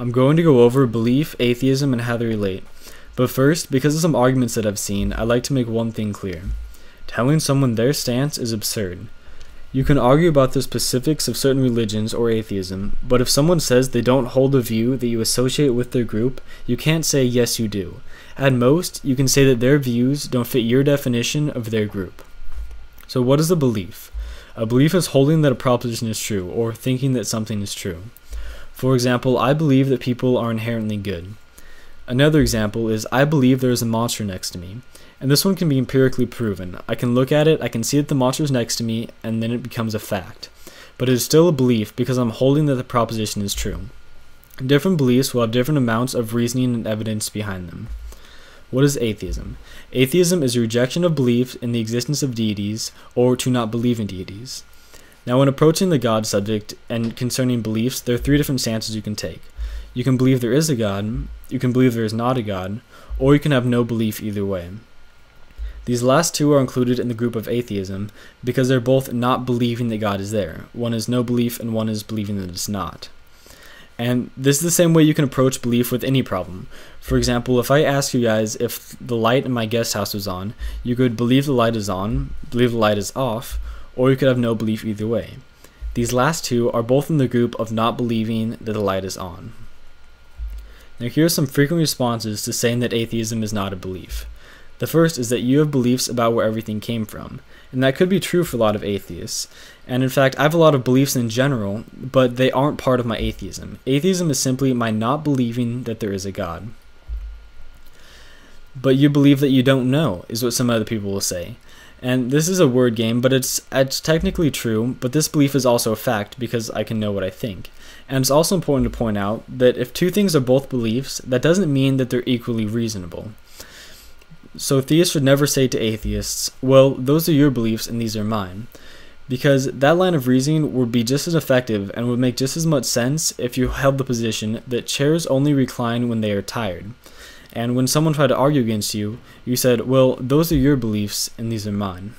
I'm going to go over belief, atheism, and how they relate. But first, because of some arguments that I've seen, I'd like to make one thing clear. Telling someone their stance is absurd. You can argue about the specifics of certain religions or atheism, but if someone says they don't hold a view that you associate with their group, you can't say yes you do. At most, you can say that their views don't fit your definition of their group. So what is a belief? A belief is holding that a proposition is true, or thinking that something is true. For example, I believe that people are inherently good. Another example is I believe there is a monster next to me. And this one can be empirically proven. I can look at it, I can see that the monster is next to me, and then it becomes a fact. But it is still a belief because I'm holding that the proposition is true. Different beliefs will have different amounts of reasoning and evidence behind them. What is atheism? Atheism is a rejection of belief in the existence of deities, or to not believe in deities. Now, when approaching the God subject and concerning beliefs, there are three different stances you can take. You can believe there is a God, you can believe there is not a God, or you can have no belief either way. These last two are included in the group of atheism because they're both not believing that God is there. One is no belief and one is believing that it's not. And this is the same way you can approach belief with any problem. For example, if I ask you guys if the light in my guest house was on, you could believe the light is on, believe the light is off, or you could have no belief either way. These last two are both in the group of not believing that the light is on. Now here are some frequent responses to saying that atheism is not a belief. The first is that you have beliefs about where everything came from, and that could be true for a lot of atheists. And in fact, I have a lot of beliefs in general, but they aren't part of my atheism. Atheism is simply my not believing that there is a God. But you believe that you don't know, is what some other people will say. And this is a word game, but it's technically true, but this belief is also a fact because I can know what I think. And it's also important to point out that if two things are both beliefs, that doesn't mean that they're equally reasonable. So theists should never say to atheists, well, those are your beliefs and these are mine. Because that line of reasoning would be just as effective and would make just as much sense if you held the position that chairs only recline when they are tired. And when someone tried to argue against you, you said, well, those are your beliefs and these are mine.